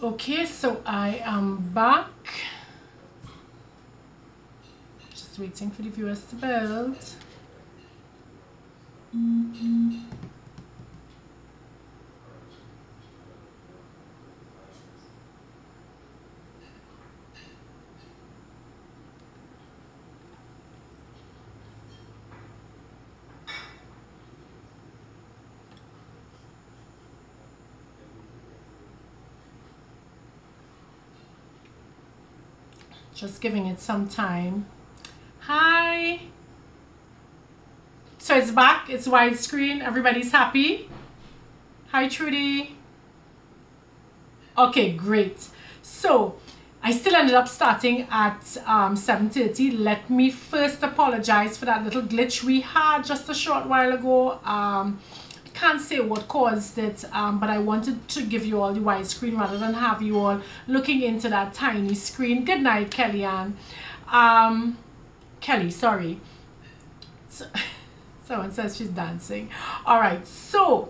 Okay, so I am back. Just waiting for the viewers to build. Just giving it some time. Hi. So it's back. It's widescreen. Everybody's happy. Hi, Trudy. Okay, great. So I still ended up starting at 7:30. Let me first apologize for that little glitch we had just a short while ago. I can't say what caused it, but I wanted to give you all the widescreen rather than have you all looking into that tiny screen. Good night, Kellyanne. Kelly, sorry. So, someone says she's dancing. All right, so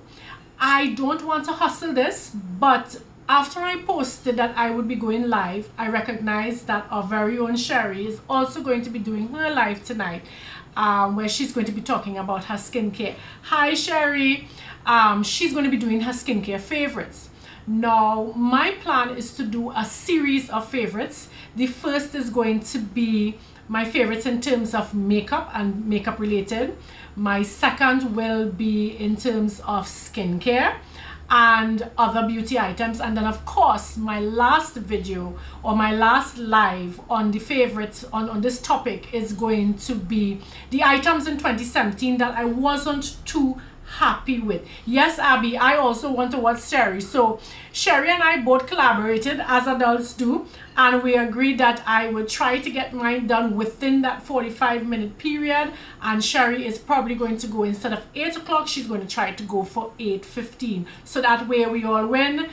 I don't want to hustle this, but after I posted that I would be going live, I recognized that our very own Sherry is also going to be doing her live tonight, where she's going to be talking about her skincare. Hi, Sherry. She's going to be doing her skincare favorites. Now, my plan is to do a series of favorites. The first is going to be my favorites in terms of makeup and makeup related. My second will be in terms of skincare and other beauty items, and then of course my last video or my last live on the favorites on this topic is going to be the items in 2017 that I wasn't too happy with. Yes, Abby, I also want to watch Sherry. So Sherry and I both collaborated, as adults do, and we agreed that I would try to get mine done within that 45-minute period, and Sherry is probably going to go, instead of 8 o'clock, she's going to try to go for 8:15, so that way we all win.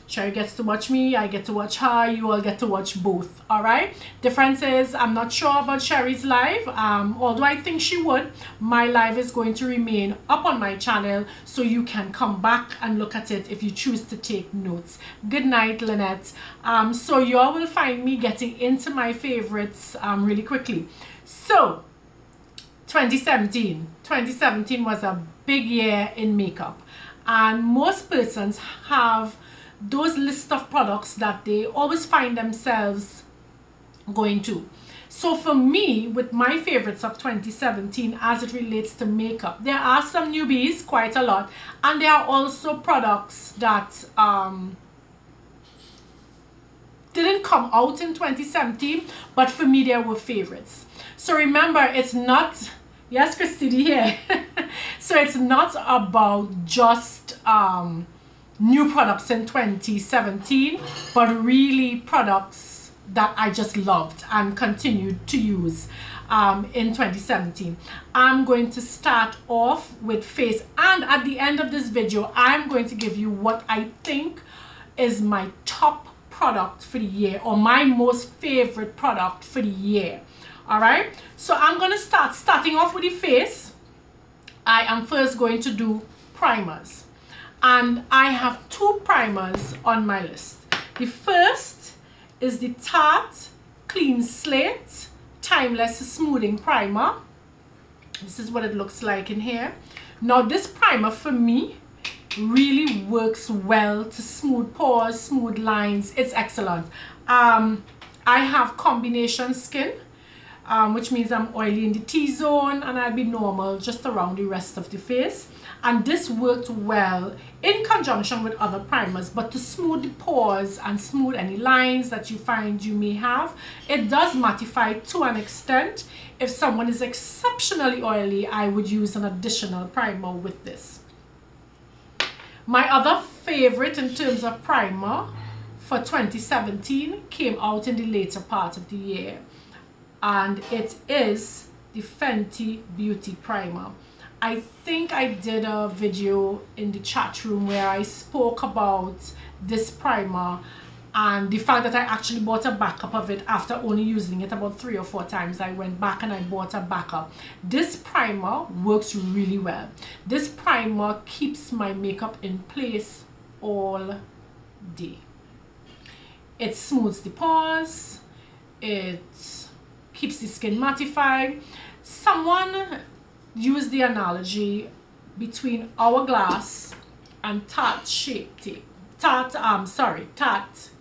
Sherry gets to watch me, I get to watch her, you all get to watch both. All right, difference is I'm not sure about Sherry's live, although I think she would. My live is going to remain up on my channel, so you can come back and look at it if you choose to take notes. Good night, Lynette. So you all will find me getting into my favorites really quickly. So 2017 was a big year in makeup, and most persons have those lists of products that they always find themselves going to. So for me, with my favorites of 2017 as it relates to makeup, there are some newbies, quite a lot, and there are also products that didn't come out in 2017, but for me there were favorites. So remember, it's not, yes, Christine here. So it's not about just new products in 2017, but really products that I just loved and continued to use in 2017. I'm going to start off with face, and at the end of this video I'm going to give you what I think is my top product for the year, or my most favorite product for the year. All right, so I'm going to starting off with the face. I am first going to do primers, and I have two primers on my list. The first is the Tarte Clean Slate Timeless Smoothing Primer. This is what it looks like in here. Now this primer for me really works well to smooth pores, smooth lines. It's excellent. I have combination skin, which means I'm oily in the T-zone and I'll be normal just around the rest of the face. And this worked well in conjunction with other primers, but to smooth the pores and smooth any lines that you find you may have. It does mattify to an extent. If someone is exceptionally oily, I would use an additional primer with this. My other favorite in terms of primer for 2017 came out in the later part of the year, and it is the Fenty Beauty Primer. I think I did a video in the chat room where I spoke about this primer and the fact that I actually bought a backup of it after only using it about 3 or 4 times. I went back and I bought a backup. This primer works really well. This primer keeps my makeup in place all day. It smooths the pores, it keeps the skin mattified. Someone used the analogy between hourglass and Tarte Shape Tape. Tarte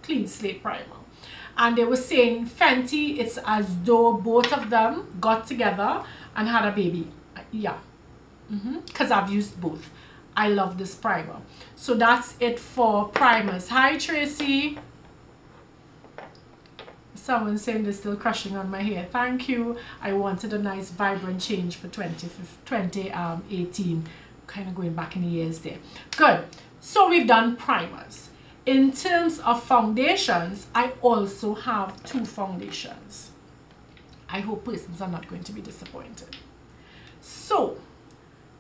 Clean Slate Primer. And they were saying Fenty, it's as though both of them got together and had a baby. Yeah, because I've used both. I love this primer. So that's it for primers. Hi Tracy. Someone saying they're still crushing on my hair. Thank you. I wanted a nice vibrant change for 2018. Kind of going back in the years there. Good. So we've done primers. In terms of foundations, I also have 2 foundations. I hope persons are not going to be disappointed. So,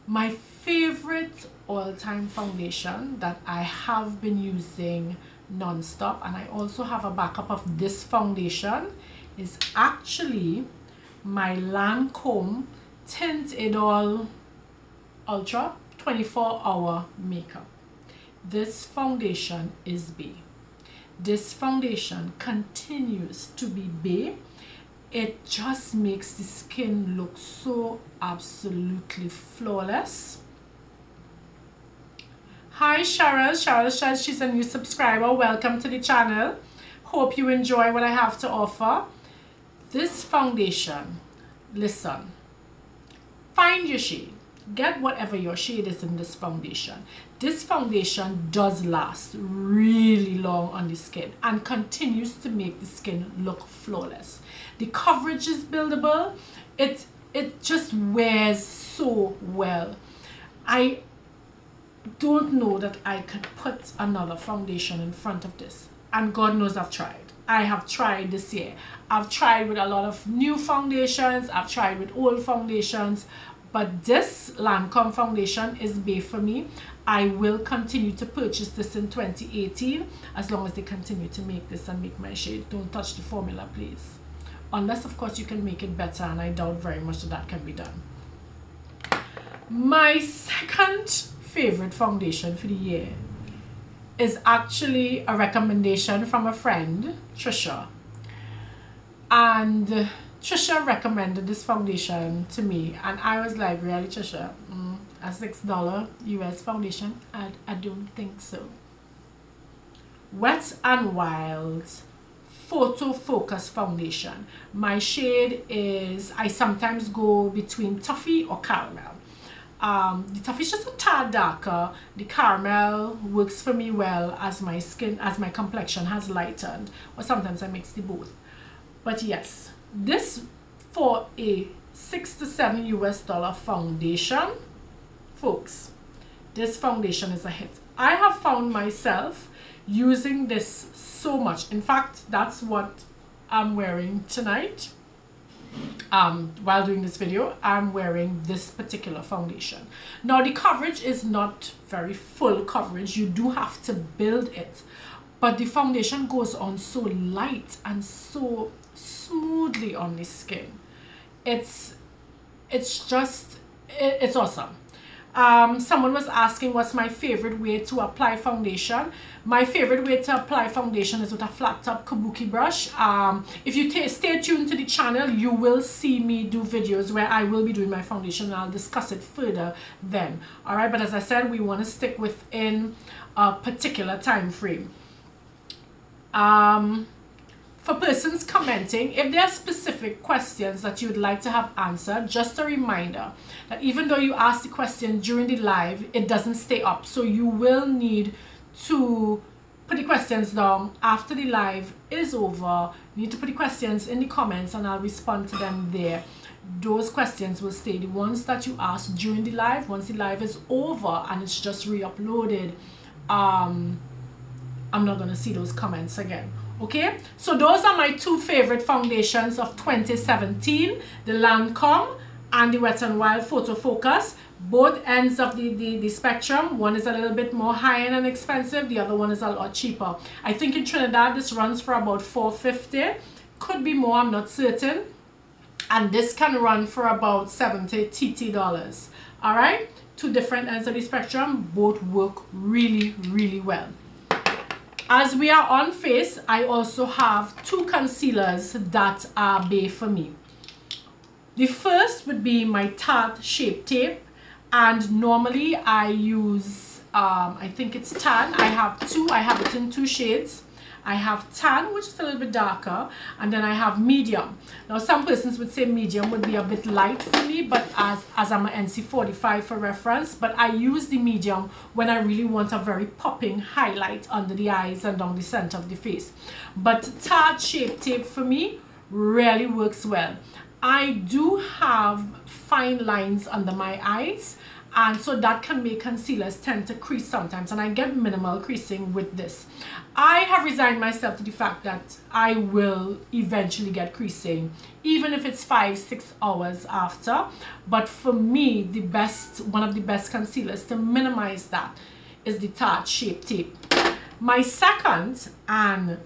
my favorite all-time foundation that I have been using non-stop, and I also have a backup of this foundation, is actually my Lancome Tint It All Ultra 24-hour makeup. This foundation is Bay. This foundation continues to be Bay. It just makes the skin look so absolutely flawless. Hi Cheryl. Cheryl says she's a new subscriber. Welcome to the channel. Hope you enjoy what I have to offer. This foundation, listen, find your shade. Get whatever your shade is in this foundation. This foundation does last really long on the skin and continues to make the skin look flawless. The coverage is buildable. It just wears so well. I don't know that I could put another foundation in front of this. And God knows I've tried. I have tried this year. I've tried with a lot of new foundations. I've tried with old foundations. But this Lancome foundation is Bay for me. I will continue to purchase this in 2018 as long as they continue to make this and make my shade. Don't touch the formula, please. Unless, of course, you can make it better, and I doubt very much that can be done. My second favorite foundation for the year is actually a recommendation from a friend, Trisha. And Trisha recommended this foundation to me, and I was like, really, Trisha? A $6 US foundation? I don't think so. Wet n Wild's Photo Focus foundation. My shade is, I sometimes go between toffee or caramel. The toffee is just a tad darker. The caramel works for me well as my skin, as my complexion has lightened, or sometimes I mix the both. But yes, this for a $6 to $7 US foundation, folks, this foundation is a hit. I have found myself using this so much. In fact, that's what I'm wearing tonight. While doing this video, I'm wearing this particular foundation. Now, the coverage is not very full coverage. You do have to build it, but the foundation goes on so light and so smoothly on the skin. It's awesome. Someone was asking what's my favorite way to apply foundation. My favorite way to apply foundation is with a flat top kabuki brush. If you stay tuned to the channel, you will see me do videos where I will be doing my foundation, and I'll discuss it further then. Alright, but as I said, we want to stick within a particular time frame. For persons commenting, if there are specific questions that you would like to have answered, just a reminder that even though you ask the question during the live, it doesn't stay up. So you will need to put the questions down after the live is over. You need to put the questions in the comments and I'll respond to them there. Those questions will stay. The ones that you ask during the live, once the live is over and it's just re-uploaded, I'm not going to see those comments again. Okay, so those are my two favorite foundations of 2017, the Lancome and the Wet n Wild Photo Focus. Both ends of the spectrum. One is a little bit more high-end and expensive, the other one is a lot cheaper. I think in Trinidad this runs for about $4.50, could be more, I'm not certain. And this can run for about $70 TT. All right, two different ends of the spectrum, both work really, really well. As we are on face, I also have two concealers that are bae for me. The first would be my Tarte Shape Tape, and normally I use, I think it's tan. I have it in two shades. I have tan, which is a little bit darker, and then I have medium. Now some persons would say medium would be a bit light for me, but as I'm an NC45 for reference, but I use the medium when I really want a very popping highlight under the eyes and down the center of the face. But Tarte Shape Tape for me really works well. I do have fine lines under my eyes, and so that can make concealers tend to crease sometimes, and I get minimal creasing with this. I have resigned myself to the fact that I will eventually get creasing, even if it's 5-6 hours after. But for me, one of the best concealers to minimize that is the Tarte Shape Tape. My second, and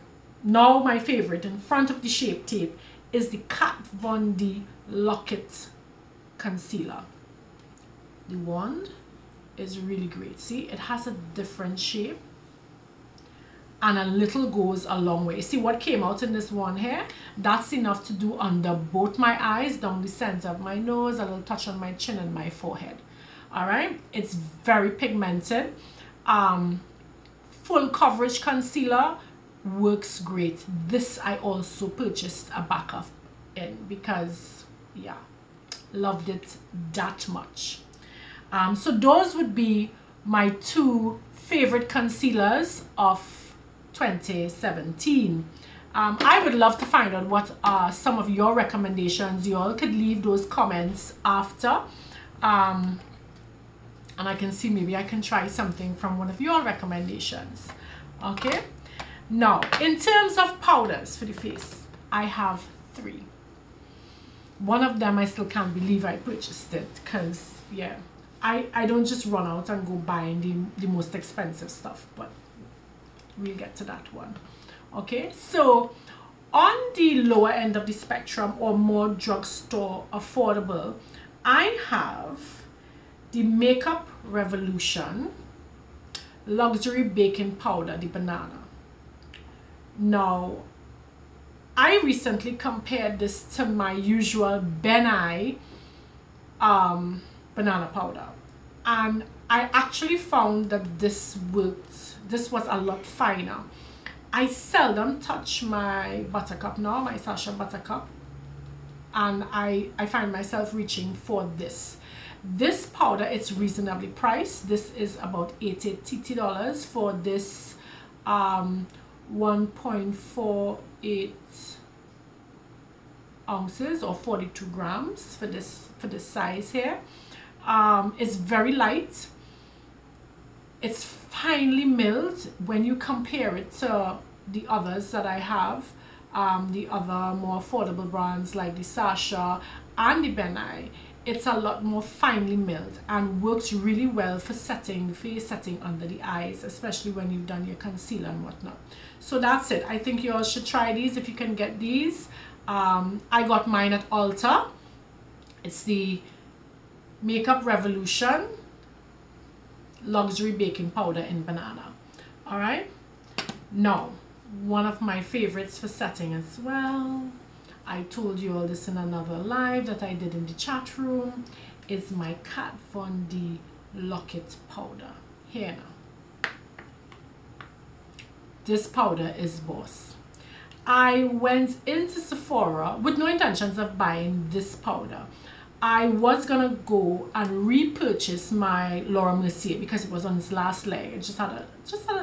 now my favorite in front of the Shape Tape, is the Kat Von D Lock-It concealer. The wand is really great. See, it has a different shape, and a little goes a long way. See what came out in this one here? That's enough to do under both my eyes, down the center of my nose, a little touch on my chin and my forehead. All right, it's very pigmented. Full coverage concealer, works great. This I also purchased a backup in because, yeah, loved it that much. So those would be my two favorite concealers of 2017. I would love to find out what are some of your recommendations. You all could leave those comments after, and I can see maybe I can try something from one of your recommendations. Okay, now in terms of powders for the face, I have 3. One of them I still can't believe I purchased it, because yeah, I don't just run out and go buying the most expensive stuff, but we'll get to that one. Okay, so on the lower end of the spectrum, or more drugstore affordable, I have the Makeup Revolution Luxury Baking Powder, the banana. Now, I recently compared this to my usual Ben Nye banana powder, and I actually found that this worked. This was a lot finer. I seldom touch my Buttercup now, my Sasha Buttercup, and I find myself reaching for this. This powder, it's reasonably priced. This is about $80 for this 1.48 ounces or 42 grams for this size here. It's very light. It's finely milled when you compare it to the others that I have, the other more affordable brands like the Sasha and the Ben Nye. It's a lot more finely milled and works really well for setting the face, setting under the eyes, especially when you've done your concealer and whatnot. So that's it. I think you all should try these if you can get these. I got mine at Ulta. It's the Makeup Revolution Luxury Baking Powder in banana. All right, now one of my favorites for setting as well, I told you all this in another live that I did in the chat room, is my Kat Von D Lock-It powder. Here now, this powder is boss. I went into Sephora with no intentions of buying this powder. I was gonna go and repurchase my Laura Mercier because it was on its last leg. It just had a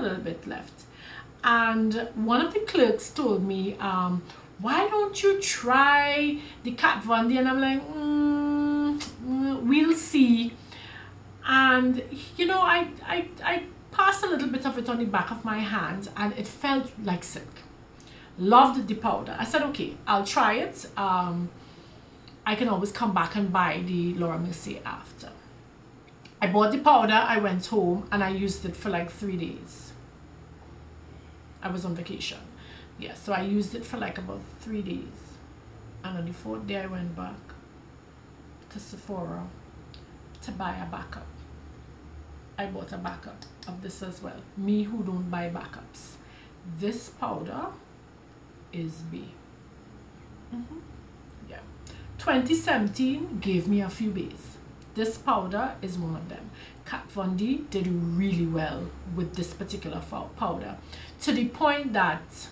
little bit left, and one of the clerks told me, why don't you try the Kat Von D? And I'm like, we'll see. And you know, I passed a little bit of it on the back of my hand, and it felt like silk. Loved the powder. I said, okay, I'll try it. I can always come back and buy the Laura Mercier after. I bought the powder, I went home, and I used it for like 3 days. I was on vacation. Yeah, so I used it for like about 3 days. And on the 4th day, I went back to Sephora to buy a backup. I bought a backup of this as well. Me who don't buy backups. this powder is B. Yeah, 2017 gave me a few B's. This powder is one of them. Kat Von D did really well with this particular powder, to the point that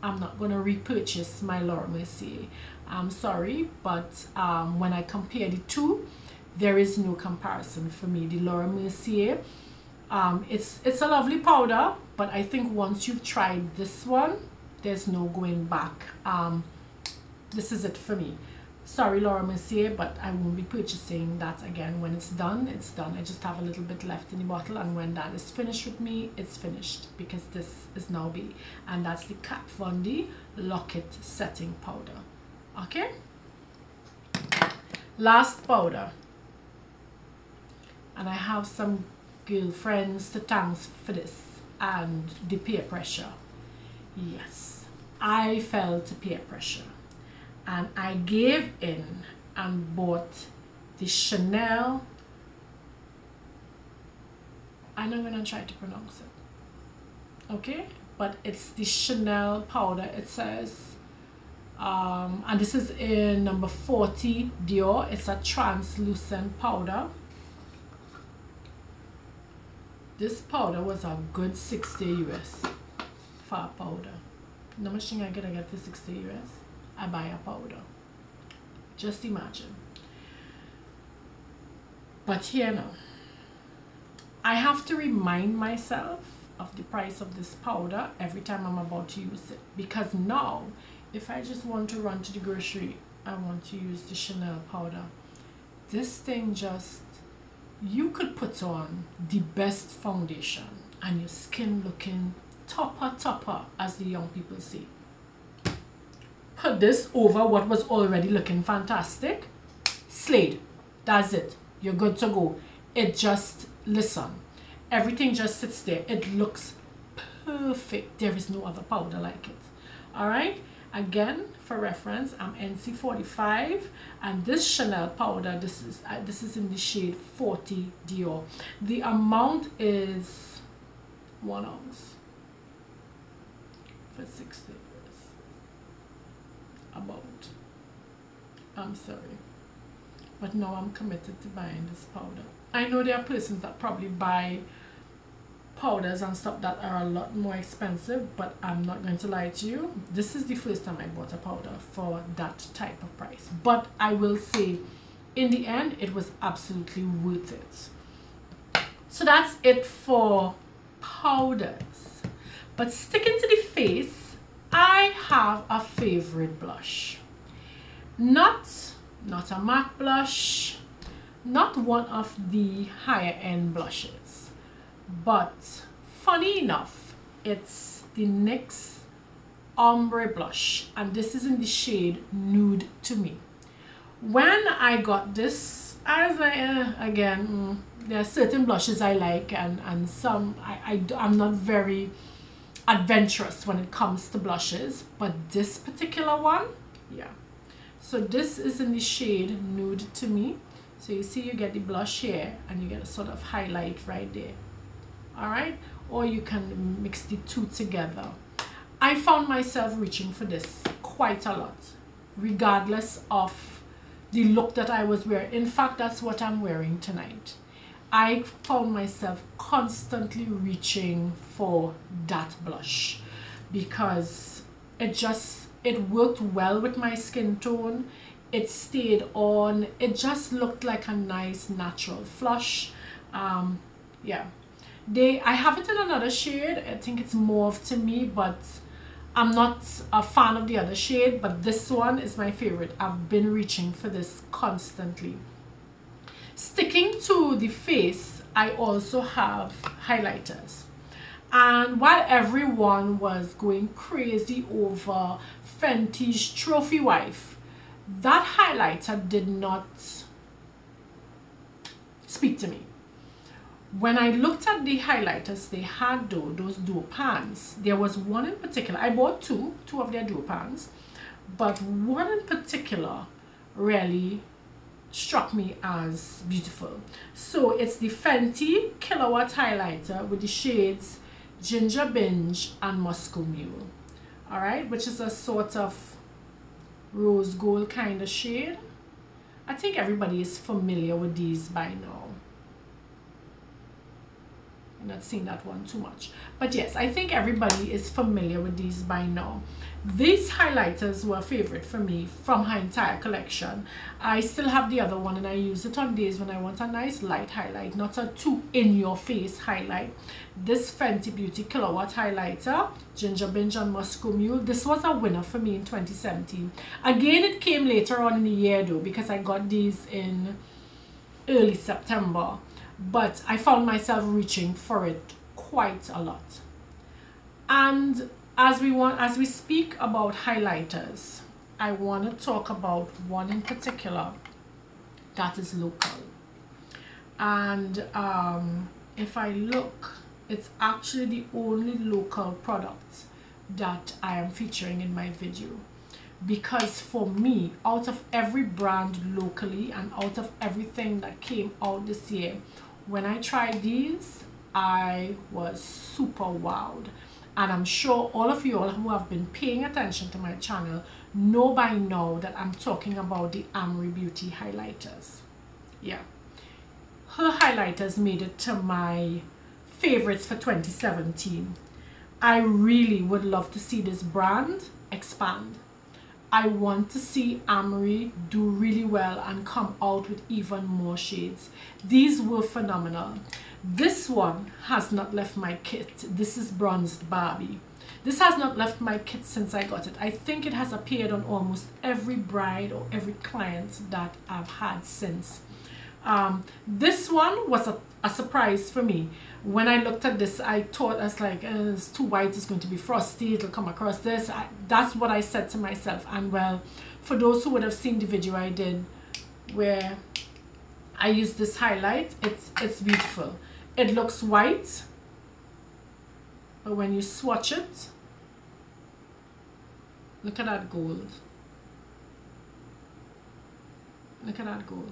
I'm not going to repurchase my Laura Mercier. I'm sorry, but when I compare the two, there is no comparison for me. The Laura Mercier, it's a lovely powder, but I think once you've tried this one, there's no going back. This is it for me. Sorry, Laura Mercier, but I won't be purchasing that again. When it's done, it's done. I just have a little bit left in the bottle, and when that is finished with me, it's finished, because this is now B, and that's the Kat Von D Locket Setting Powder. Okay, last powder, and I have some girlfriends to thank for this, and the peer pressure. Yes, I felt peer pressure, and I gave in and bought the Chanel, I'm not gonna try to pronounce it, okay, but it's the Chanel powder. It says and this is in number 40 Dior. It's a translucent powder. This powder was a good 60 US for a powder. No machine I get for 60 US. I buy a powder. Just imagine. But here now, I have to remind myself of the price of this powder every time I'm about to use it, because now if I just want to run to the grocery, I want to use the Chanel powder. This thing just, you could put on the best foundation and your skin looking topper, as the young people say. Put this over what was already looking fantastic. Slade. That's it. You're good to go. It just, listen, everything just sits there. It looks perfect. There is no other powder like it. All right. Again, for reference, I'm NC45, and this Chanel powder, this is in the shade 40 Dior. The amount is 1 ounce for 60 years. About. I'm sorry, but now I'm committed to buying this powder. I know there are persons that probably buy powders and stuff that are a lot more expensive, but I'm not going to lie to you. This is the first time I bought a powder for that type of price, but I will say in the end it was absolutely worth it. So that's it for powders. But sticking to the face, I have a favorite blush. Not a matte blush, not one of the higher end blushes, but funny enough, it's the NYX Ombre Blush, and this is in the shade Nude to Me. When I got this, I was like, again, there are certain blushes I like, and some I'm not very adventurous when it comes to blushes, but this particular one, yeah. So this is in the shade Nude to Me. So you see, you get the blush here, and you get a sort of highlight right there. All right, or you can mix the two together. I found myself reaching for this quite a lot, regardless of the look that I was wearing. In fact, that's what I'm wearing tonight. I found myself constantly reaching for that blush because it worked well with my skin tone. It stayed on. It just looked like a nice natural flush. Yeah. I have it in another shade. I think it's Mauve to Me, but I'm not a fan of the other shade, but this one is my favorite. I've been reaching for this constantly. Sticking to the face, I also have highlighters. And while everyone was going crazy over Fenty's Trophy Wife, that highlighter did not speak to me. When I looked at the highlighters they had, those duo pans, there was one in particular. I bought two of their duo pans, but one in particular really struck me as beautiful. So it's the Fenty Kilowatt highlighter with the shades Ginger Binge and Moscow Mule. All right, which is a sort of rose gold kind of shade. I think everybody is familiar with these by now. I'm not seeing that one too much, but yes, I think everybody is familiar with these by now. These highlighters were a favorite for me from her entire collection. I still have the other one and I use it on days when I want a nice light highlight, not a too in your face highlight. This Fenty Beauty Kilowatt highlighter, Ginger Binge and Moscow Mule, this was a winner for me in 2017. Again, it came later on in the year though, because I got these in early September, but I found myself reaching for it quite a lot. And as we speak about highlighters, I want to talk about one in particular that is local. And if I look, it's actually the only local product that I am featuring in my video, because for me, out of every brand locally and out of everything that came out this year, when I tried these, I was super wowed. And I'm sure all of you all who have been paying attention to my channel know by now that I'm talking about the Amory Beauty highlighters. Yeah, her highlighters made it to my favorites for 2017. I really would love to see this brand expand. I want to see Amory do really well and come out with even more shades. These were phenomenal. This one has not left my kit. This is Bronzed Barbie. This has not left my kit since I got it. I think it has appeared on almost every bride or every client that I've had since. This one was a surprise for me. When I looked at this, I thought, I was like, it's too white, it's going to be frosty, it'll come across this. That's what I said to myself. And well, for those who would have seen the video I did where I used this highlight, it's beautiful. It looks white, but when you swatch it, look at that gold. Look at that gold.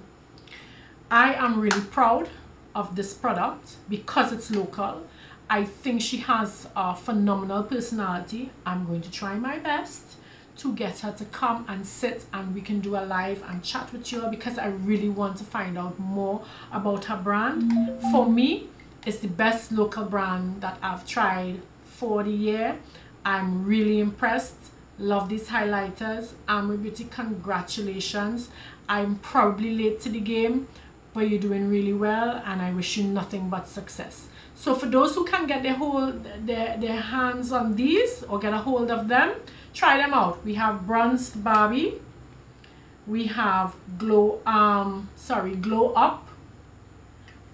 I am really proud of this product because it's local. I think she has a phenomenal personality. I'm going to try my best to get her to come and sit and we can do a live and chat with you, because I really want to find out more about her brand. For me, it's the best local brand that I've tried for the year. I'm really impressed. Love these highlighters. Amory Beauty, congratulations. I'm probably late to the game, but you're doing really well and I wish you nothing but success. So for those who can get their hands on these or get a hold of them, try them out. We have Bronzed Barbie, we have Glow Up,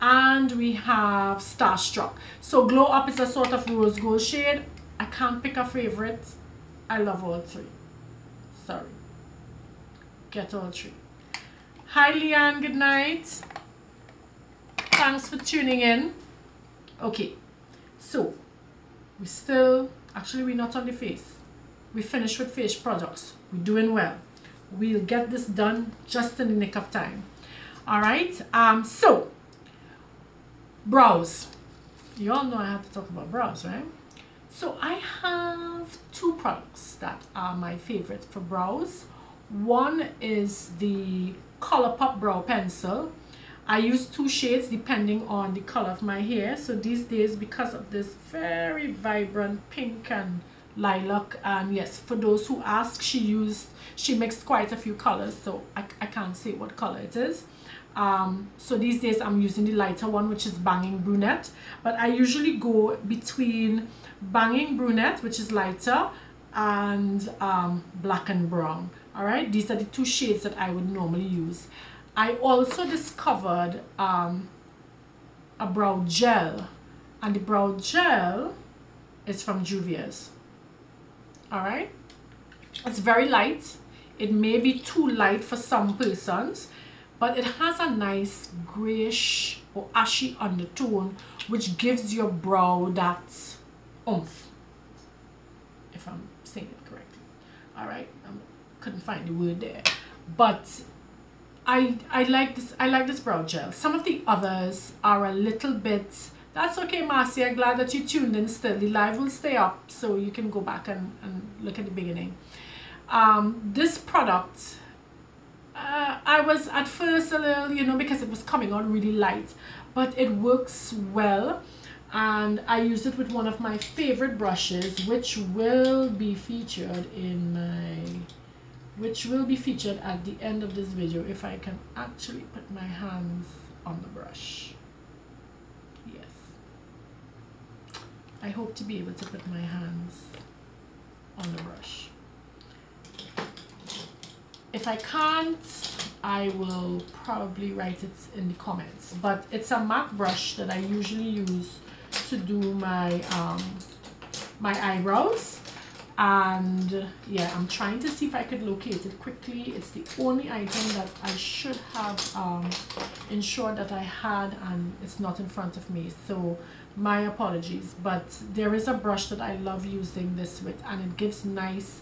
and we have Starstruck. So Glow Up is a sort of rose gold shade. I can't pick a favorite. I love all three. Sorry. Get all three. Hi Leanne, good night. Thanks for tuning in. Okay, so we're not on the face. We finished with face products. We're doing well. We'll get this done just in the nick of time. All right, so brows. You all know I have to talk about brows, right? So I have two products that are my favorites for brows. One is the Colourpop Brow Pencil. I use two shades depending on the color of my hair. So these days, because of this very vibrant pink and lilac, and yes, for those who ask, she mixed quite a few colors, so I can't say what color it is. So these days I'm using the lighter one, which is Banging Brunette, but I usually go between Banging Brunette, which is lighter, and Black and Brown. All right, these are the two shades that I would normally use. I also discovered a brow gel, and the brow gel is from Juvia's. All right, it's very light. It may be too light for some persons, but it has a nice grayish or ashy undertone, which gives your brow that oomph, if I'm saying it correctly. All right, couldn't find the word there, but I like this brow gel. Some of the others are a little bit, That's okay, Marcy. I'm glad that you tuned in still. The live will stay up, so you can go back and look at the beginning. This product, I was at first a little, you know, because it was coming on really light, but it works well. And I use it with one of my favorite brushes, which will be featured in my, which will be featured at the end of this video, if I can actually put my hands on the brush. Yes, I hope to be able to put my hands on the brush. If I can't, I will probably write it in the comments. But it's a MAC brush that I usually use to do my my eyebrows. And yeah, I'm trying to see if I could locate it quickly. It's the only item that I should have ensured that I had, and it's not in front of me, so my apologies. But there is a brush that I love using this with, and it gives nice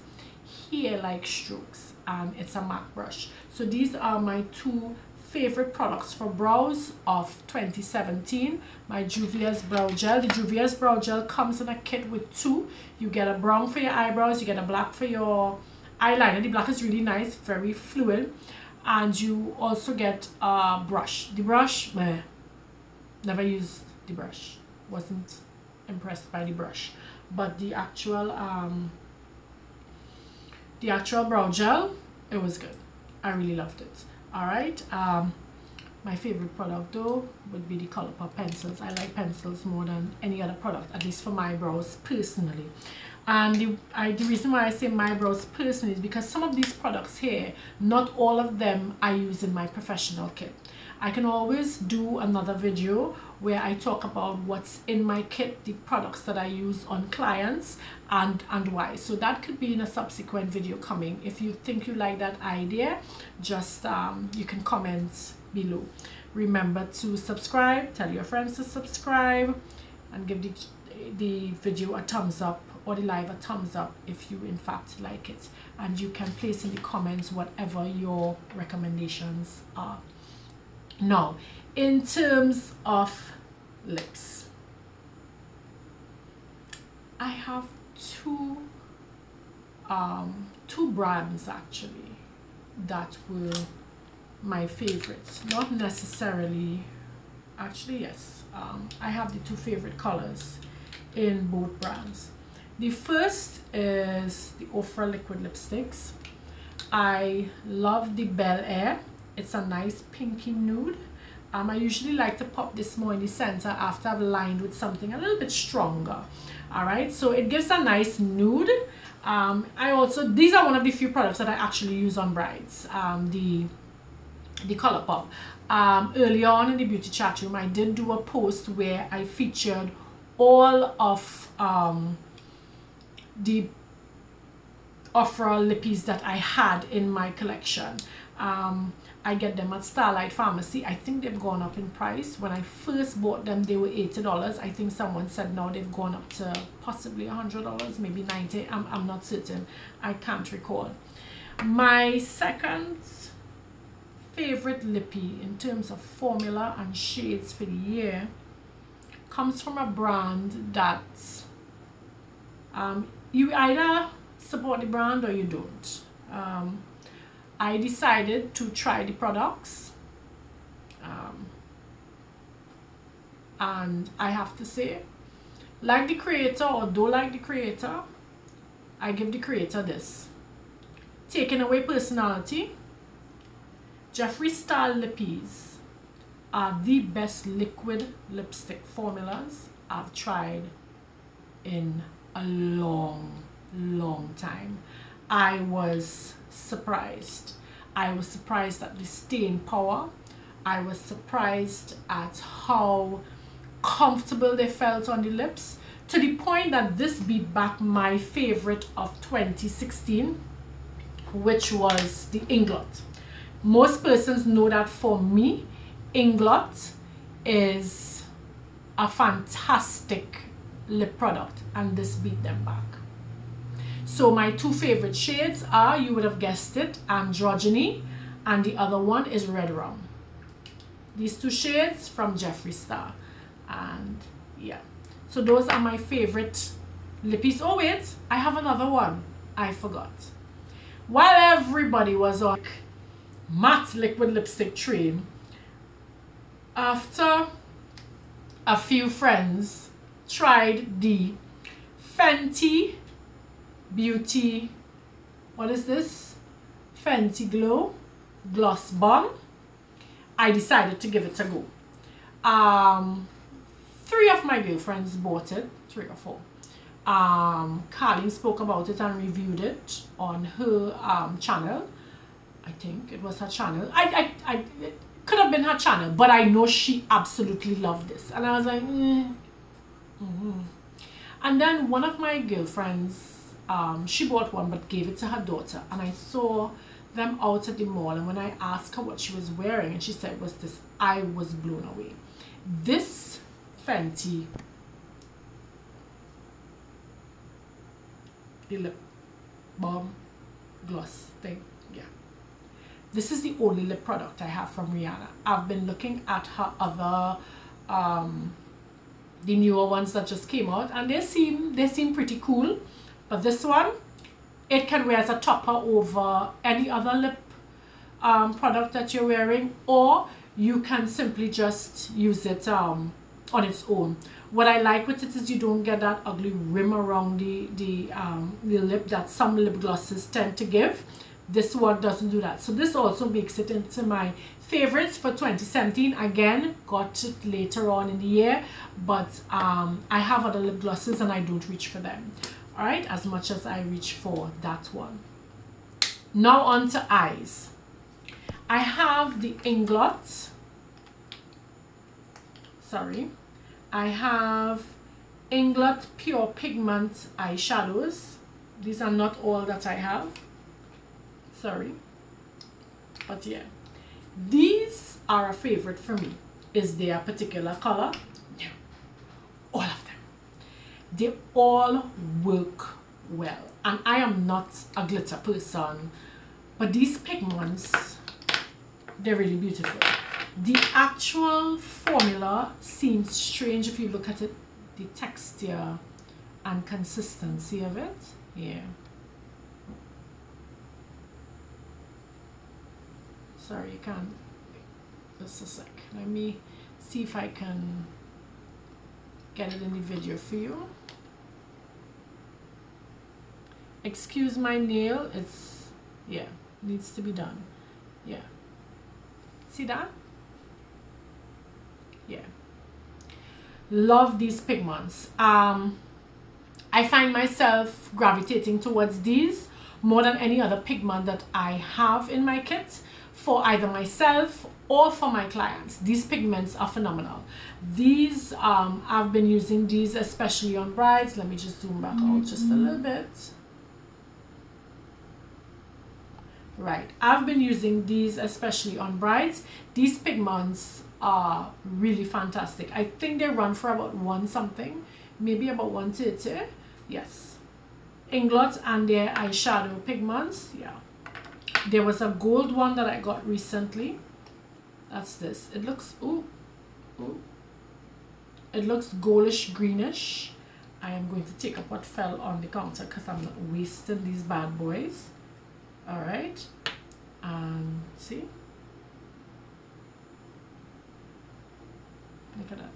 hair-like strokes, and it's a MAC brush. So these are my two favorite products for brows of 2017. My Juvia's Brow Gel. The Juvia's Brow Gel comes in a kit with two. You get a brown for your eyebrows, you get a black for your eyeliner. The black is really nice, very fluid. And you also get a brush. The brush, never used the brush. Wasn't impressed by the brush. But the actual brow gel, it was good. I really loved it. Alright, my favorite product though would be the Colourpop pencils. I like pencils more than any other product, at least for my brows personally. And the reason why I say my brows personally is because some of these products here, not all of them I use in my professional kit. I can always do another video where I talk about what's in my kit, the products that I use on clients, and why. So that could be in a subsequent video coming. If you think you like that idea, just you can comment below. Remember to subscribe, tell your friends to subscribe, and give the video a thumbs up, or the live a thumbs up if you in fact like it. And you can place in the comments whatever your recommendations are. Now, in terms of lips, I have two brands actually that were my favorites. Not necessarily, actually yes, I have the two favorite colors in both brands. The first is the Ofra liquid lipsticks. I love the Bel Air. It's a nice pinky nude. I usually like to pop this more in the center after I've lined with something a little bit stronger. Alright, so it gives a nice nude. These are one of the few products that I actually use on brides. The Colourpop. Earlier on in the beauty chat room, I did do a post where I featured all of the Ofra lippies that I had in my collection. I get them at Starlight Pharmacy. I think they've gone up in price. When I first bought them, they were $80. I think someone said now they've gone up to possibly $100, maybe $90. I'm not certain. I can't recall. My second favorite lippy in terms of formula and shades for the year comes from a brand that you either support the brand or you don't. I decided to try the products, and I have to say, like the creator or don't like the creator, I give the creator this. Taking away personality, Jeffree Star lippies are the best liquid lipstick formulas I've tried in a long time. I was surprised. I was surprised at the stain power. I was surprised at how comfortable they felt on the lips, to the point that this beat back my favorite of 2016, which was the Inglot. Most persons know that for me, Inglot is a fantastic lip product, and this beat them back. So my two favorite shades are, you would have guessed it, Androgyny, and the other one is Red Rum. These two shades from Jeffree Star, and Yeah, so those are my favorite lippies. Oh wait, I have another one I forgot. While everybody was on matte liquid lipstick train, after a few friends tried the Fenty Beauty, what is this? Fenty Glow Gloss Bomb, I decided to give it a go. 3 of my girlfriends bought it, 3 or 4. Carlene spoke about it and reviewed it on her channel. I think it was her channel. It could have been her channel, but I know she absolutely loved this. And I was like, And then one of my girlfriends, she bought one but gave it to her daughter. And I saw them out at the mall, and when I asked her what she was wearing, and she said it was this, I was blown away. This Fenty, the lip balm gloss thing, yeah. This is the only lip product I have from Rihanna. I've been looking at her other, the newer ones that just came out, and they seem pretty cool. But this one, it can wear as a topper over any other lip product that you're wearing, or you can simply just use it on its own. What I like with it is you don't get that ugly rim around the lip that some lip glosses tend to give. This one doesn't do that. So this also makes it into my favorites for 2017. Again, got it later on in the year, but I have other lip glosses and I don't reach for them, all right, as much as I reach for that one. Now on to eyes. I have the Inglot, I have Inglot Pure Pigment eyeshadows. These are not all that I have, sorry, but yeah, these are a favorite for me. Is there a particular color? No, all of them, they all work well, and I am not a glitter person, but these pigments, they're really beautiful. The actual formula seems strange if you look at it, the texture and consistency of it. Yeah, sorry, you can't, just a sec, let me see if I can get it in the video for you. Excuse my nail, it's, yeah, needs to be done. Yeah, see that? Yeah, love these pigments. I find myself gravitating towards these more than any other pigment that I have in my kit for either myself or for my clients. These pigments are phenomenal. These I've been using these especially on brides. Let me just zoom back out just a little bit. Right, I've been using these especially on brides. These pigments are really fantastic. I think they run for about one something, maybe about 130. Yes, Inglot and their eyeshadow pigments. Yeah, there was a gold one that I got recently. That's this. It looks, ooh, it looks goldish greenish. I am going to take up what fell on the counter because I'm not wasting these bad boys. All right, and see, look at that.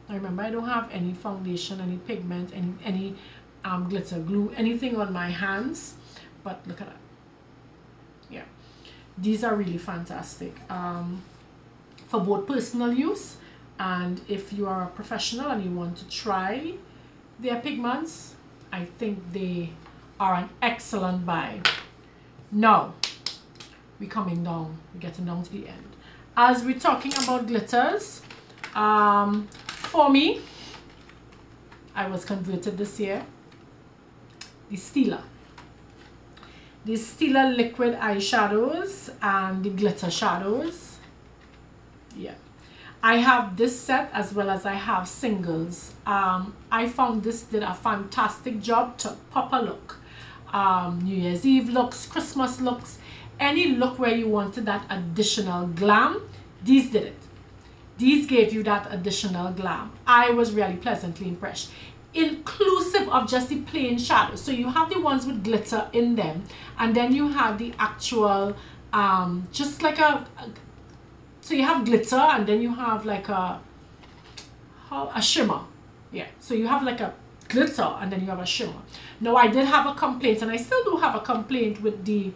Now remember, I don't have any foundation, any pigment, any glitter glue, anything on my hands, but look at that. Yeah, these are really fantastic for both personal use, and if you are a professional and you want to try their pigments, I think they are an excellent buy. Now we're coming down, we're getting down to the end. As we're talking about glitters, for me, I was converted this year. The Stila liquid eyeshadows and the glitter shadows. Yeah, I have this set as well as I have singles. I found this did a fantastic job to pop a look. New Year's Eve looks, Christmas looks, any look where you wanted that additional glam, these did it. these gave you that additional glam. I was really pleasantly impressed, inclusive of just the plain shadows. So you have the ones with glitter in them, and then you have the actual just like so you have glitter, and then you have like a shimmer. Yeah, so you have like a glitter and then you have a shimmer. Now I did have a complaint, and I still do have a complaint with the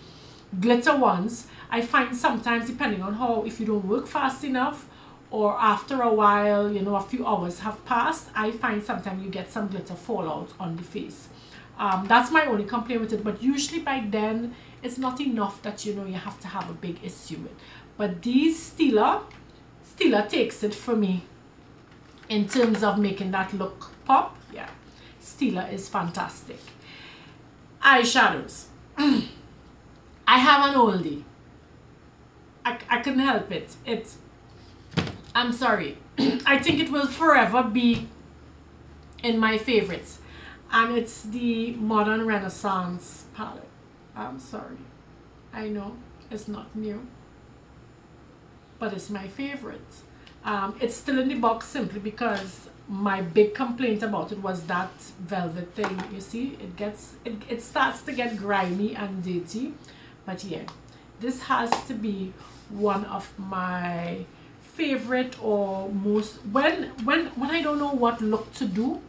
glitter ones. I find sometimes, depending on how, if you don't work fast enough, or after a while, you know, a few hours have passed, I find sometimes you get some glitter fallout on the face. That's my only complaint with it, but usually by then it's not enough that, you know, you have to have a big issue with. But these Stila takes it for me in terms of making that look pop. Yeah, Stila is fantastic. Eyeshadows. I have an oldie. I couldn't help it. I'm sorry. I think it will forever be in my favorites. And it's the Modern Renaissance palette. I'm sorry. I know it's not new, but it's my favorite. It's still in the box simply because my big complaint about it was that velvet thing. You see, it starts to get grimy and dirty. But yeah, this has to be one of my favorite, or most, when I don't know what look to do,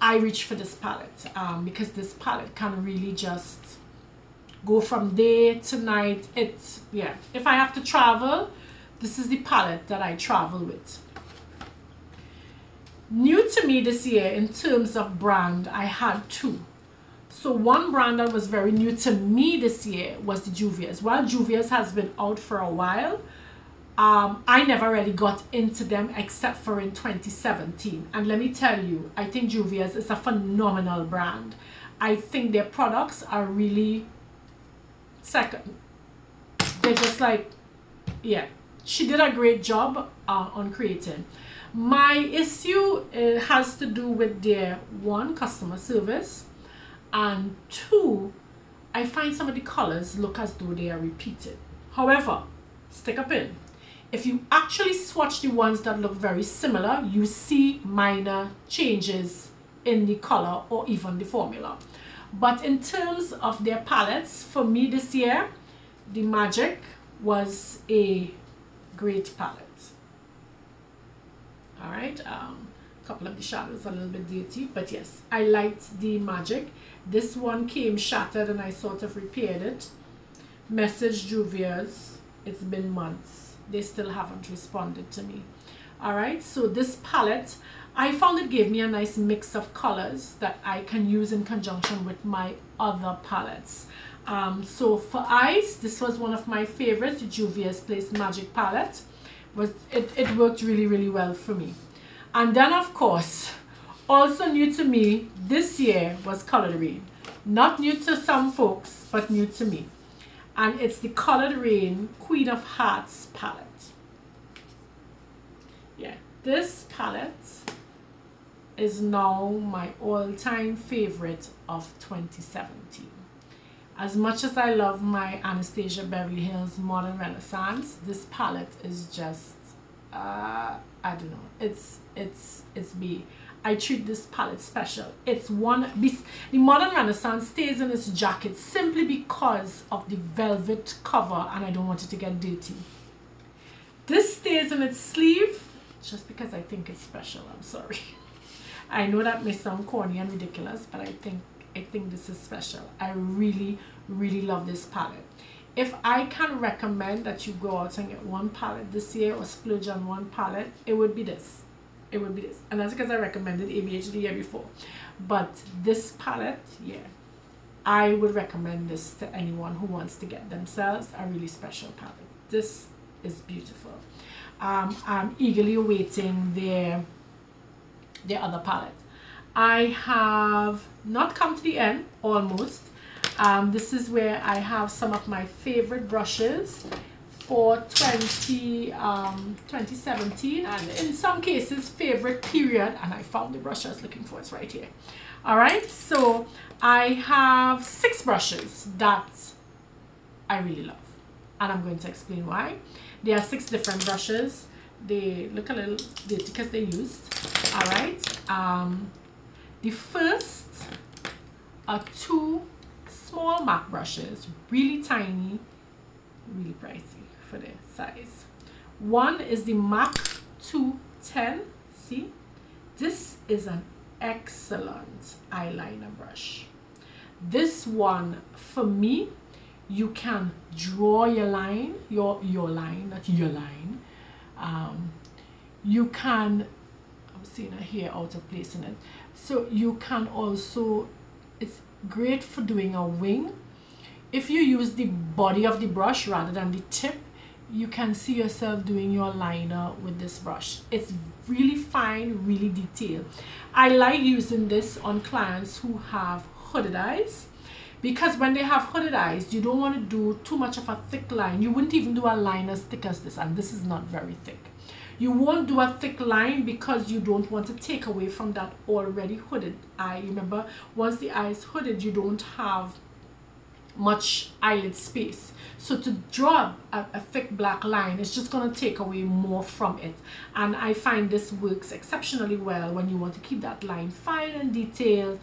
I reach for this palette, because this palette can really just go from day to night. It's, yeah, if I have to travel, this is the palette that I travel with. New to me this year in terms of brand, I had two. So one brand that was very new to me this year was the Juvia's. While Juvia's has been out for a while, I never really got into them except for in 2017. And let me tell you, I think Juvia's is a phenomenal brand. I think their products are really second. They're just like, yeah, she did a great job on creating. My issue has to do with their, one, customer service, and two, I find some of the colors look as though they are repeated. However, stick a pin. If you actually swatch the ones that look very similar, you see minor changes in the color or even the formula. But in terms of their palettes, for me this year, the Magic was a great palette. All right, a couple of the shadows a little bit dirty, but yes, I liked the Magic. This one came shattered and I sort of repaired it. Message Juvia's, it's been months. They still haven't responded to me. All right, so this palette, I found it gave me a nice mix of colors that I can use in conjunction with my other palettes. So for eyes, this was one of my favorites, the Juvia's Place Magic palette. It worked really, really well for me. And then of course, also new to me this year was Colored Rain. Not new to some folks, but new to me. And it's the Colored Rain Queen of Hearts palette. Yeah, this palette is now my all-time favorite of 2017. As much as I love my Anastasia Beverly Hills Modern Renaissance, this palette is just, I don't know, it's me. I treat this palette special. It's one, the Modern Renaissance stays in its jacket simply because of the velvet cover and I don't want it to get dirty. This stays in its sleeve just because I think it's special. I'm sorry. I know that may sound corny and ridiculous, but I think this is special. I really, really love this palette. If I can recommend that you go out and get one palette this year or splurge on one palette, it would be this. It would be this. And that's because I recommended ABH the year before. But this palette, yeah, I would recommend this to anyone who wants to get themselves a really special palette. This is beautiful. I'm eagerly awaiting their other palette. I have not come to the end, almost. This is where I have some of my favorite brushes for 2017, and in some cases favorite period, and I found the brush I was looking for. It's right here. All right, so I have 6 brushes that I really love, and I'm going to explain why. There are 6 different brushes. they look a little dirty because they used. All right. The first are two small MAC brushes, really tiny, really pricey for their size. One is the MAC 210. See, this is an excellent eyeliner brush. This one, for me, you can draw your line, your line, not your line. You can, I'm seeing a hair out of place in it. So you can also, it's great for doing a wing. If you use the body of the brush rather than the tip, you can see yourself doing your liner with this brush. It's really fine, really detailed. I like using this on clients who have hooded eyes, because when they have hooded eyes, you don't want to do too much of a thick line. You wouldn't even do a line as thick as this, and this is not very thick. You won't do a thick line because you don't want to take away from that already hooded eye. Remember, once the eye is hooded, you don't have much eyelid space. So to draw a thick black line, it's just going to take away more from it. And I find this works exceptionally well when you want to keep that line fine and detailed.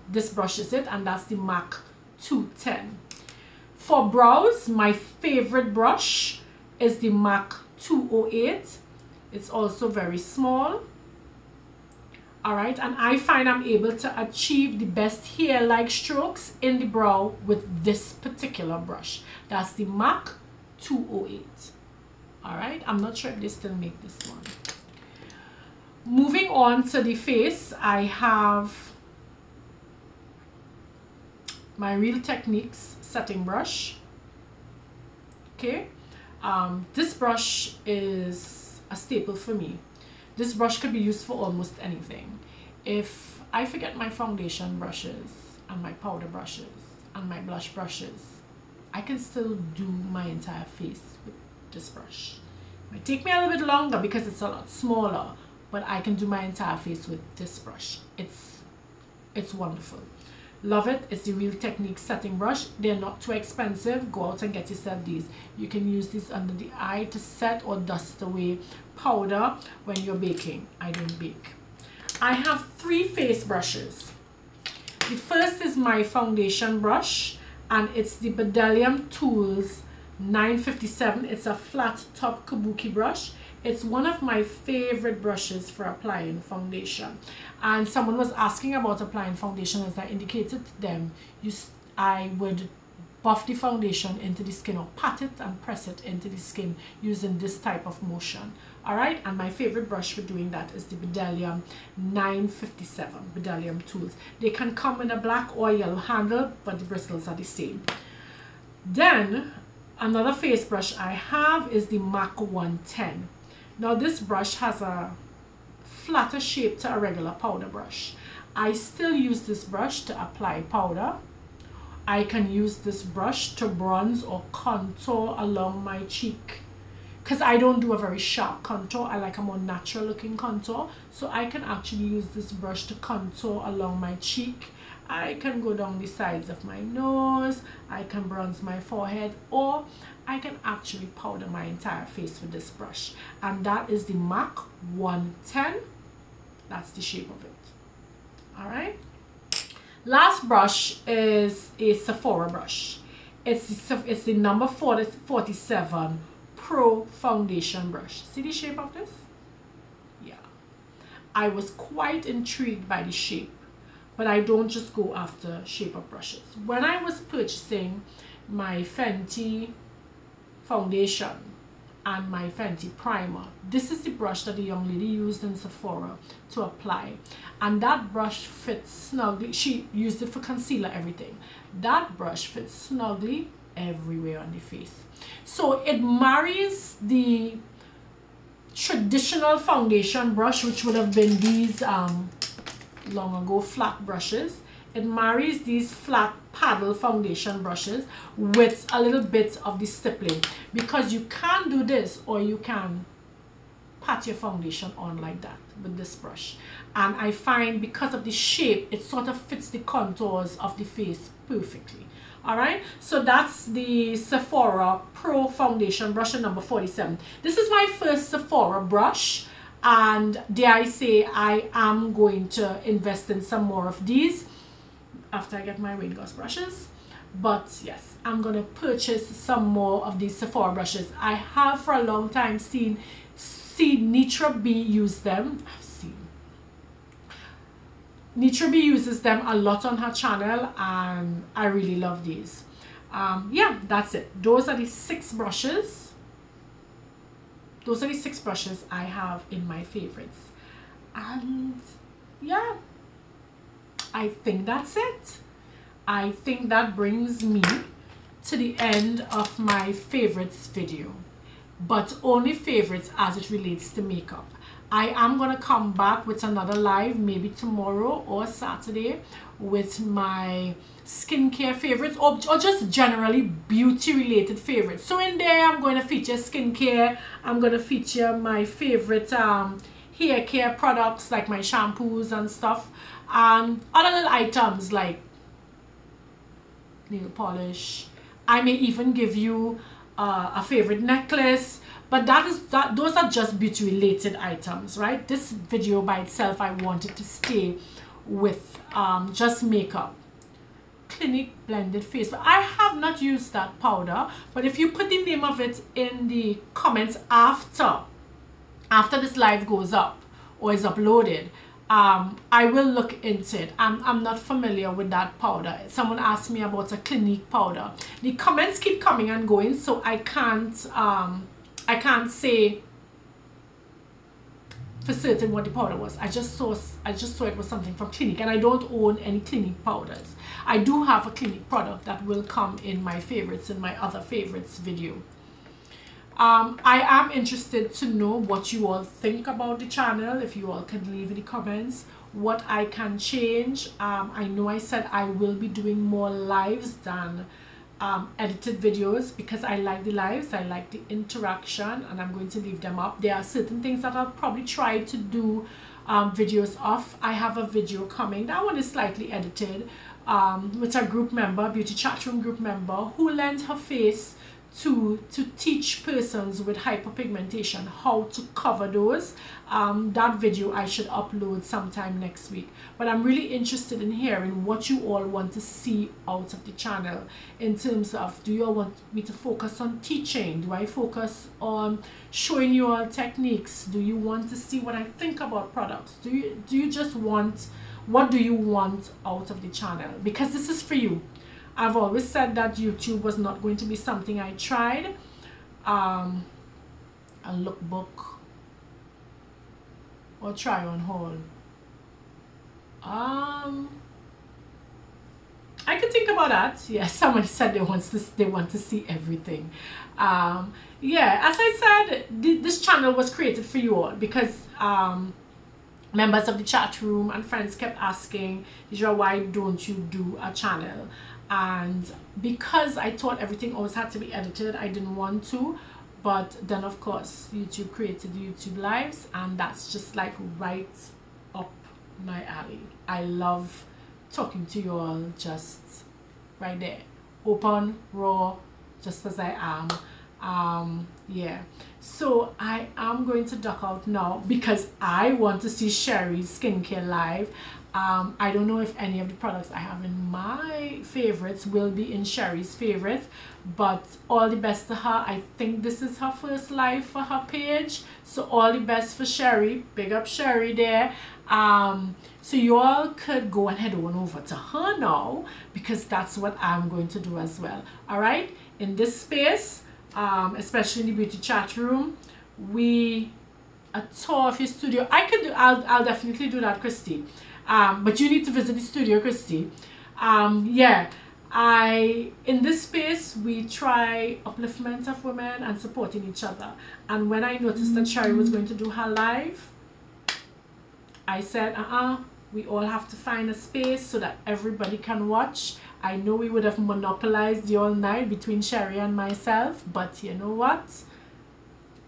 This brush is it, and that's the MAC 210. For brows, my favorite brush is the MAC 208. It's also very small. All right, and I find I'm able to achieve the best hair-like strokes in the brow with this particular brush. That's the MAC 208. All right, I'm not sure if they still make this one. Moving on to the face, I have my Real Techniques setting brush. Okay, this brush is a staple for me. This brush could be used for almost anything. If I forget my foundation brushes and my powder brushes and my blush brushes, I can still do my entire face with this brush. It might take me a little bit longer because it's a lot smaller, but I can do my entire face with this brush. It's wonderful. Love it. It's the Real Techniques setting brush. They're not too expensive. Go out and get yourself these. You can use these under the eye to set or dust away powder when you're baking. I don't bake. I have three face brushes. The first is my foundation brush, and it's the Bdellium Tools 957. It's a flat top kabuki brush. It's one of my favorite brushes for applying foundation. And someone was asking about applying foundation. As I indicated to them, I would buff the foundation into the skin, or pat it and press it into the skin using this type of motion. All right, and my favorite brush for doing that is the Bdellium 957 Bdellium Tools. They can come in a black or yellow handle, but the bristles are the same. Then another face brush I have is the MAC 110. Now this brush has a flatter shape to a regular powder brush. I still use this brush to apply powder. I can use this brush to bronze or contour along my cheek, because I don't do a very sharp contour. I like a more natural looking contour. So I can actually use this brush to contour along my cheek. I can go down the sides of my nose. I can bronze my forehead, or I can actually powder my entire face with this brush. And that is the MAC 110. That's the shape of it. All right. Last brush is a Sephora brush. It's the number 47 Pro Foundation brush. See the shape of this? Yeah. I was quite intrigued by the shape, but I don't just go after shape of brushes. When I was purchasing my Fenty foundation and my Fenty primer, this is the brush that the young lady used in Sephora to apply, and that brush fits snugly. She used it for concealer, everything. That brush fits snugly everywhere on the face. So it marries the traditional foundation brush, which would have been these long ago flat brushes. It marries these flat paddle foundation brushes with a little bit of the stippling, because you can do this, or you can pat your foundation on like that with this brush. And I find because of the shape, it sort of fits the contours of the face perfectly. All right, so that's the Sephora Pro Foundation brush in number 47. This is my first Sephora brush, and dare I say I am going to invest in some more of these after I get my rain gauze brushes. But yes, I'm gonna purchase some more of these Sephora brushes. I have for a long time seen Nitra B use them. Nitra B uses them a lot on her channel, and I really love these. Yeah, that's it. Those are the 6 brushes. Those are the 6 brushes I have in my favorites. And yeah, I think that's it. I think that brings me to the end of my favorites video, but only favorites as it relates to makeup. I am going to come back with another live maybe tomorrow or Saturday with my skincare favorites, or just generally beauty related favorites. So in there I'm going to feature skincare, I'm going to feature my favorite hair care products like my shampoos and stuff, and other little items like nail polish. I may even give you a favorite necklace, but those are just beauty related items, right? This video by itself, I wanted to stay with just makeup. Clinique blended face, but I have not used that powder, but if you put the name of it in the comments after this live goes up or is uploaded, I will look into it. I'm not familiar with that powder. Someone asked me about a Clinique powder. The comments keep coming and going, so I can't say for certain what the powder was. I just saw it was something from Clinique, and I don't own any Clinique powders. I do have a Clinique product that will come in my favorites, in my other favorites video. I am interested to know what you all think about the channel. If you all can leave in the comments what I can change. I know I said I will be doing more lives than edited videos because I like the lives, I like the interaction, and I'm going to leave them up. There are certain things that I'll probably try to do videos of. I have a video coming, that one is slightly edited, with a group member, beauty chat room group member, who lent her face to teach persons with hyperpigmentation how to cover those. That video I should upload sometime next week, but I'm really interested in hearing what you all want to see out of the channel in terms of, do you all want me to focus on teaching? Do I focus on showing you all techniques? Do you want to see what I think about products? Do you just want, what do you want out of the channel? Because this is for you. I've always said that YouTube was not going to be something I tried. A lookbook or try on haul. I could think about that. Yeah, someone said they want to see everything. Yeah, as I said, this channel was created for you all because members of the chat room and friends kept asking, Deidre, why don't you do a channel? And because I thought everything always had to be edited, I didn't want to. But then of course YouTube created YouTube lives, and that's just like right up my alley. I love talking to you all just right there, open, raw, just as I am. Yeah, so I am going to duck out now because I want to see Sherry's skincare live. I don't know if any of the products I have in my favorites will be in Sherry's favorites, but all the best to her. I think this is her first live for her page, so all the best for Sherry. Big up Sherry there. So you all could go and head on over to her now, because that's what I'm going to do as well. All right, in this space, especially in the beauty chat room, a tour of your studio. I'll definitely do that, Christy. But you need to visit the studio, Christy. Yeah, in this space we try upliftment of women and supporting each other. And when I noticed that Sherry was going to do her live, I said, we all have to find a space so that everybody can watch. I know we would have monopolized the all night between Sherry and myself, but you know what?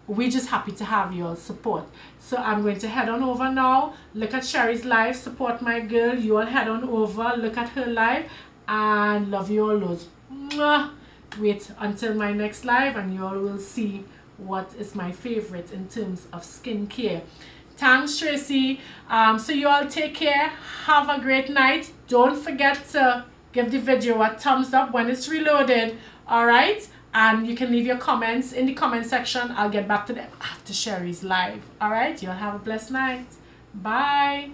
We're just happy to have your support. So I'm going to head on over now, look at Sherry's live, support my girl. You all head on over, look at her live, and love you all loads. Wait until my next live and you all will see what is my favorite in terms of skincare. Thanks, Tracy. So you all take care. Have a great night. Don't forget to give the video a thumbs up when it's reloaded. All right. And you can leave your comments in the comment section. I'll get back to them after Sherry's live. All right. You all have a blessed night. Bye.